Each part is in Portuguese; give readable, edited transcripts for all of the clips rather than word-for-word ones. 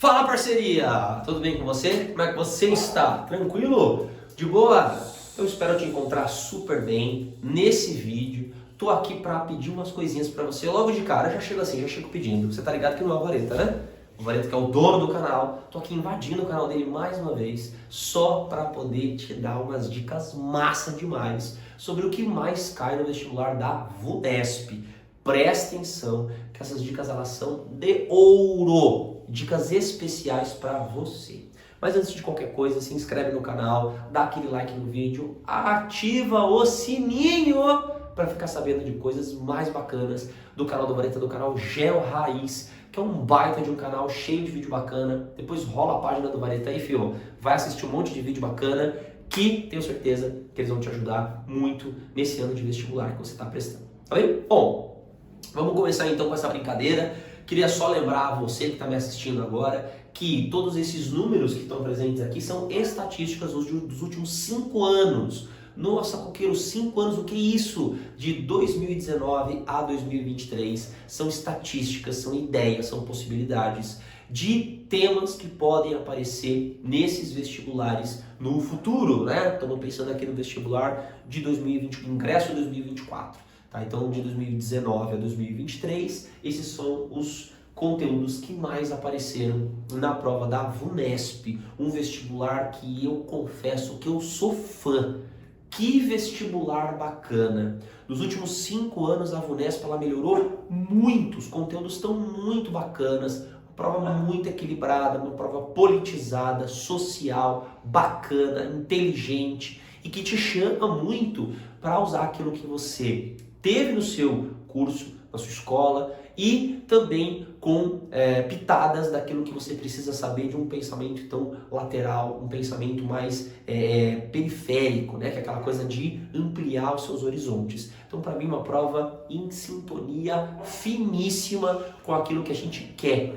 Fala, parceria! Tudo bem com você? Como é que você está? Tranquilo? De boa? Eu espero te encontrar super bem nesse vídeo. Tô aqui para pedir umas coisinhas para você. Logo de cara, já chego pedindo. Você tá ligado que não é o Vareta, né? O Vareta que é o dono do canal. Tô aqui invadindo o canal dele mais uma vez, só para poder te dar umas dicas massa demais sobre o que mais cai no vestibular da VUNESP. Presta atenção que essas dicas elas são de ouro. Dicas especiais para você. Mas antes de qualquer coisa, se inscreve no canal, dá aquele like no vídeo, ativa o sininho para ficar sabendo de coisas mais bacanas do canal do Vareta, do canal Geo Raiz, que é um baita de um canal cheio de vídeo bacana. Depois rola a página do Vareta aí, filho. Vai assistir um monte de vídeo bacana que tenho certeza que eles vão te ajudar muito nesse ano de vestibular que você está prestando. Tá bem? Bom, vamos começar então com essa brincadeira. Queria só lembrar a você que está me assistindo agora que todos esses números que estão presentes aqui são estatísticas dos últimos 5 anos. Nossa, coqueiro, 5 anos, o que é isso? De 2019 a 2023 são estatísticas, são ideias, são possibilidades de temas que podem aparecer nesses vestibulares no futuro, né? Estamos pensando aqui no vestibular de 2020, ingresso 2024. Tá, então, de 2019 a 2023, esses são os conteúdos que mais apareceram na prova da VUNESP, um vestibular que eu confesso que eu sou fã. Que vestibular bacana! Nos últimos 5 anos, a VUNESP ela melhorou muito, os conteúdos estão muito bacanas, uma prova muito equilibrada, uma prova politizada, social, bacana, inteligente e que te chama muito para usar aquilo que você teve no seu curso, na sua escola e também com pitadas daquilo que você precisa saber de um pensamento tão lateral, um pensamento mais periférico, né? Que é aquela coisa de ampliar os seus horizontes. Então, para mim, uma prova em sintonia finíssima com aquilo que a gente quer,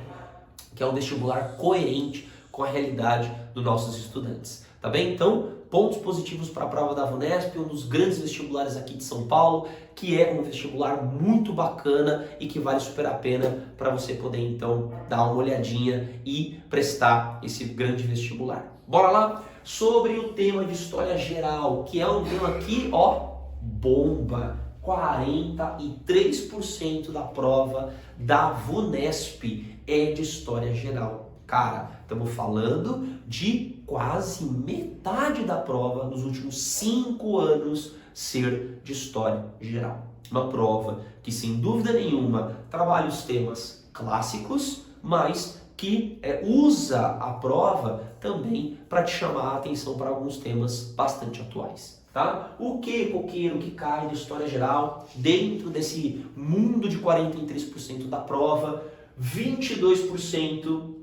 que é um vestibular coerente com a realidade dos nossos estudantes. Tá bem? Então, pontos positivos para a prova da VUNESP, um dos grandes vestibulares aqui de São Paulo, que é um vestibular muito bacana e que vale super a pena para você poder então dar uma olhadinha e prestar esse grande vestibular. Bora lá? Sobre o tema de História Geral, que é um tema que, ó, bomba! 43% da prova da VUNESP é de História Geral. Cara, estamos falando de quase metade da prova nos últimos 5 anos ser de História Geral. Uma prova que, sem dúvida nenhuma, trabalha os temas clássicos, mas que usa a prova também para te chamar a atenção para alguns temas bastante atuais. Tá? O que, coqueiro, que cai de História Geral dentro desse mundo de 43% da prova? 22%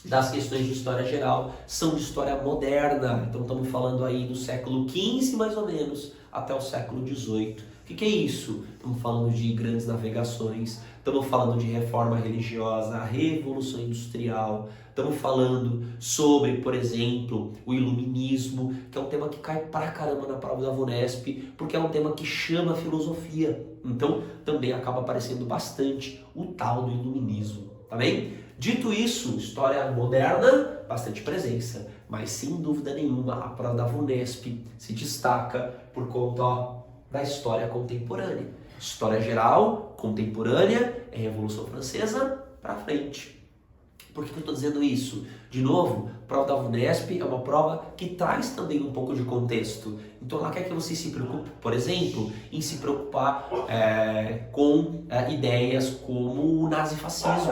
das questões de História Geral são de História Moderna. Então estamos falando aí do século XV mais ou menos até o século XVIII. O que é isso? Estamos falando de grandes navegações, estamos falando de reforma religiosa, a Revolução Industrial, estamos falando sobre, por exemplo, o Iluminismo, que é um tema que cai pra caramba na prova da VUNESP, porque é um tema que chama a filosofia. Então também acaba aparecendo bastante o tal do Iluminismo, tá bem? Dito isso, história moderna, bastante presença, mas sem dúvida nenhuma a prova da VUNESP se destaca por conta da história contemporânea. História geral, contemporânea, é Revolução Francesa para frente. Por que eu estou dizendo isso? De novo, a prova da VUNESP é uma prova que traz também um pouco de contexto. Então ela quer que você se preocupe, por exemplo, em se preocupar com ideias como o nazifascismo.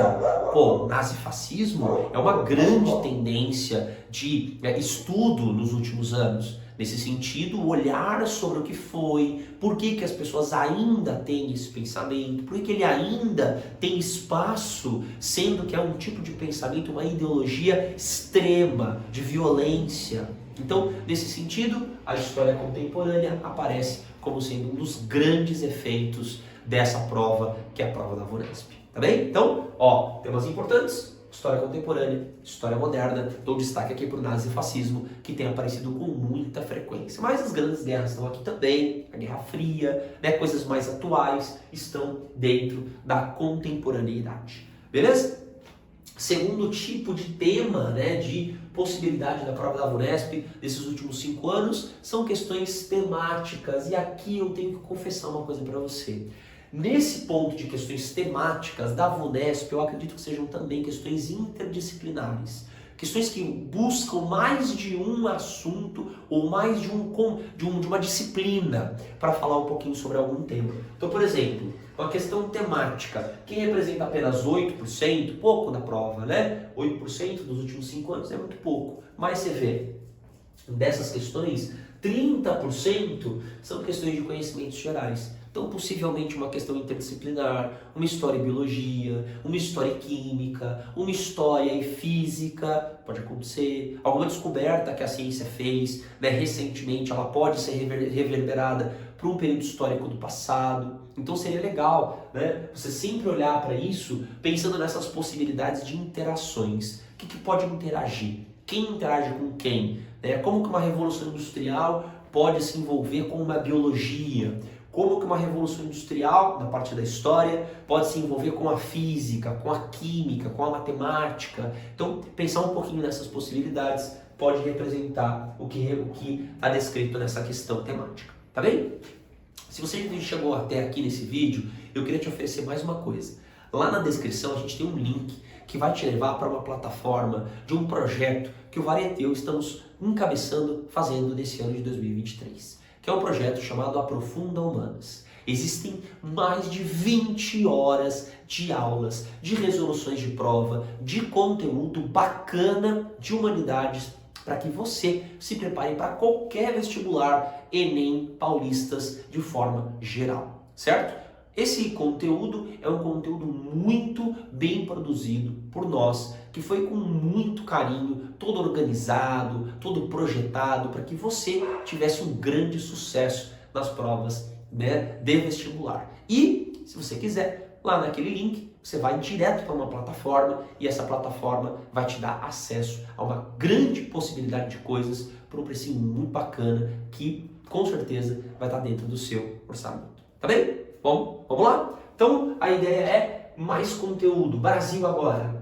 Pô, o nazifascismo é uma grande tendência de estudo nos últimos anos. Nesse sentido, olhar sobre o que foi, por que as pessoas ainda têm esse pensamento, por que ele ainda tem espaço, sendo que é um tipo de pensamento, uma ideologia extrema, de violência. Então, nesse sentido, a história contemporânea aparece como sendo um dos grandes efeitos dessa prova, que é a prova da VUNESP. Tá bem? Então, ó, temas importantes. História contemporânea, história moderna, dou destaque aqui para o nazifascismo, que tem aparecido com muita frequência. Mas as grandes guerras estão aqui também, a Guerra Fria, né, coisas mais atuais estão dentro da contemporaneidade. Beleza? Segundo tipo de tema, né, de possibilidade da prova da VUNESP desses últimos 5 anos são questões temáticas. E aqui eu tenho que confessar uma coisa para você. Nesse ponto de questões temáticas da VUNESP, eu acredito que sejam também questões interdisciplinares. Questões que buscam mais de um assunto ou mais de uma disciplina para falar um pouquinho sobre algum tema. Então, por exemplo, uma questão temática, que representa apenas 8%, pouco na prova, né? 8% dos últimos 5 anos é muito pouco. Mas você vê, dessas questões, 30% são questões de conhecimentos gerais. Então, possivelmente uma questão interdisciplinar, uma história e biologia, uma história e química, uma história e física, pode acontecer. Alguma descoberta que a ciência fez, né, recentemente, ela pode ser reverberada para um período histórico do passado. Então, seria legal, né, você sempre olhar para isso pensando nessas possibilidades de interações. O que pode interagir? Quem interage com quem? Né? Como que uma revolução industrial pode se envolver com uma biologia? Como que uma revolução industrial, na parte da história, pode se envolver com a física, com a química, com a matemática. Então, pensar um pouquinho nessas possibilidades pode representar o que está descrito nessa questão temática. Tá bem? Se você chegou até aqui nesse vídeo, eu queria te oferecer mais uma coisa. Lá na descrição a gente tem um link que vai te levar para uma plataforma de um projeto que o Varieté e eu estamos encabeçando, fazendo nesse ano de 2023. Que é um projeto chamado Aprofunda Humanas. Existem mais de 20 horas de aulas, de resoluções de prova, de conteúdo bacana de humanidades para que você se prepare para qualquer vestibular, Enem, paulistas, de forma geral, certo? Esse conteúdo é um conteúdo muito bem produzido por nós, que foi com muito carinho, todo organizado, todo projetado, para que você tivesse um grande sucesso nas provas, né, de vestibular. E, se você quiser, lá naquele link, você vai direto para uma plataforma e essa plataforma vai te dar acesso a uma grande possibilidade de coisas por um precinho muito bacana que, com certeza, vai estar dentro do seu orçamento. Tá bem? Bom, vamos lá? Então, a ideia é mais conteúdo. Brasil agora.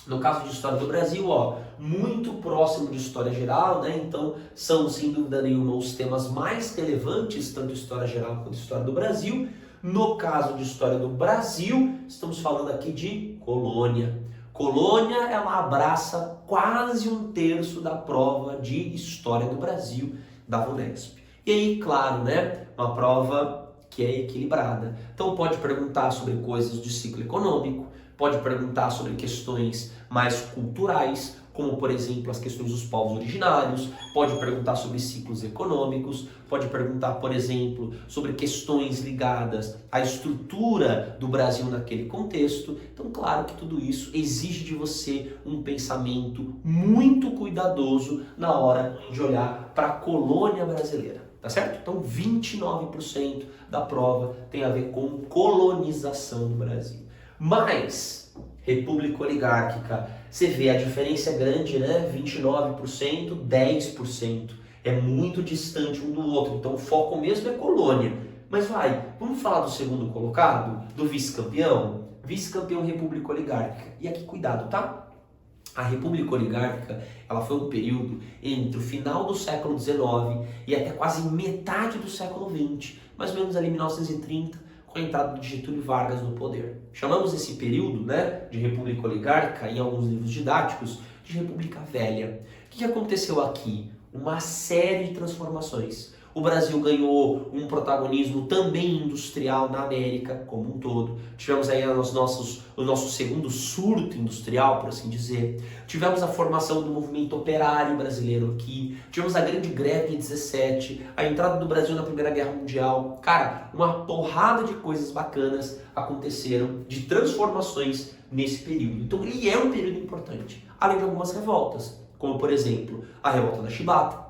No caso de História do Brasil, ó, muito próximo de História Geral, né? Então, são, sem dúvida nenhuma, os temas mais relevantes, tanto História Geral quanto História do Brasil. No caso de História do Brasil, estamos falando aqui de colônia. Colônia, ela abraça quase 1/3 da prova de História do Brasil da VUNESP. E aí, claro, né? Uma prova que é equilibrada. Então pode perguntar sobre coisas de ciclo econômico, pode perguntar sobre questões mais culturais, como por exemplo as questões dos povos originários, pode perguntar sobre ciclos econômicos, pode perguntar, por exemplo, sobre questões ligadas à estrutura do Brasil naquele contexto. Então, claro que tudo isso exige de você um pensamento muito cuidadoso na hora de olhar para a colônia brasileira. Tá certo? Então 29% da prova tem a ver com colonização do Brasil. Mas, república oligárquica, você vê a diferença é grande, né? 29%, 10%. É muito distante um do outro. Então o foco mesmo é colônia. Mas vamos falar do segundo colocado? Do vice-campeão? Vice-campeão república oligárquica. E aqui cuidado, tá? A República Oligárquica, ela foi um período entre o final do século XIX e até quase metade do século XX, mais ou menos ali 1930, com a entrada de Getúlio Vargas no poder. Chamamos esse período, né, de República Oligárquica, em alguns livros didáticos, de República Velha. O que aconteceu aqui? Uma série de transformações. O Brasil ganhou um protagonismo também industrial na América como um todo. Tivemos aí o nosso segundo surto industrial, por assim dizer. Tivemos a formação do movimento operário brasileiro aqui. Tivemos a grande greve de 17, a entrada do Brasil na Primeira Guerra Mundial. Cara, uma porrada de coisas bacanas aconteceram, de transformações nesse período. Então ele é um período importante, além de algumas revoltas, como por exemplo a Revolta da Chibata,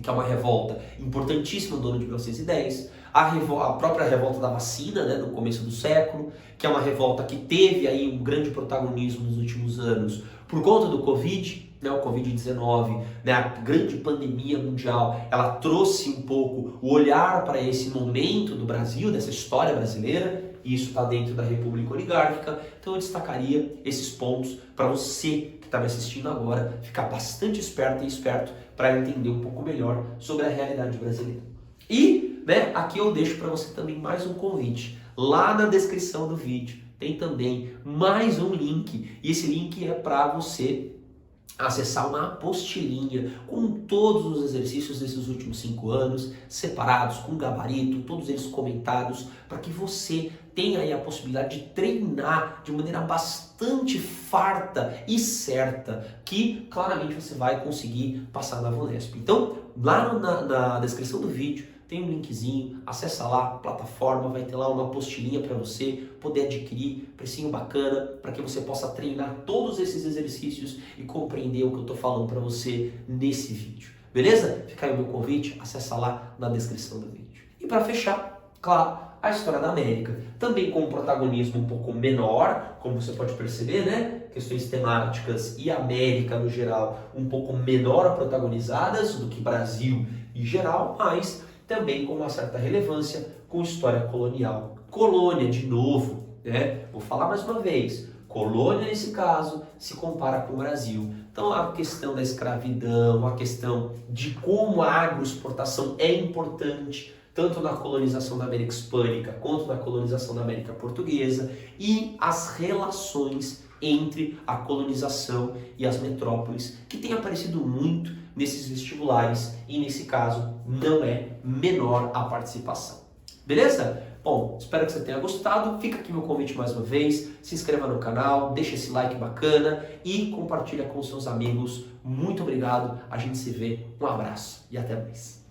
que é uma revolta importantíssima do ano de 1910, a própria revolta da vacina, né, no começo do século, que é uma revolta que teve aí um grande protagonismo nos últimos anos por conta do Covid, né, o Covid-19, né, a grande pandemia mundial, ela trouxe um pouco o olhar para esse momento do Brasil, dessa história brasileira, e isso está dentro da República Oligárquica. Então eu destacaria esses pontos para você que está me assistindo agora ficar bastante esperto e esperto para entender um pouco melhor sobre a realidade brasileira. E, aqui eu deixo para você também mais um convite. Lá na descrição do vídeo tem também mais um link, e esse link é para você acessar uma apostilinha com todos os exercícios desses últimos 5 anos, separados, com gabarito, todos eles comentados, para que você tenha aí a possibilidade de treinar de maneira bastante farta e certa, que claramente você vai conseguir passar na VUNESP. Então, lá na descrição do vídeo, tem um linkzinho, acessa lá a plataforma, vai ter lá uma apostilinha para você poder adquirir, precinho bacana, para que você possa treinar todos esses exercícios e compreender o que eu estou falando para você nesse vídeo. Beleza? Fica aí o meu convite, acessa lá na descrição do vídeo. E para fechar, claro, a história da América, também com um protagonismo um pouco menor, como você pode perceber, né? Questões temáticas e América no geral um pouco menor protagonizadas do que Brasil em geral, mas também com uma certa relevância com história colonial. Colônia, de novo, vou falar mais uma vez, colônia nesse caso se compara com o Brasil. Então a questão da escravidão, a questão de como a agroexportação é importante, tanto na colonização da América Hispânica quanto na colonização da América Portuguesa, e as relações entre a colonização e as metrópoles, que tem aparecido muito nesses vestibulares, e nesse caso não é menor a participação. Beleza? Bom, espero que você tenha gostado. Fica aqui meu convite mais uma vez. Se inscreva no canal, deixa esse like bacana e compartilha com seus amigos. Muito obrigado. A gente se vê. Um abraço e até mais.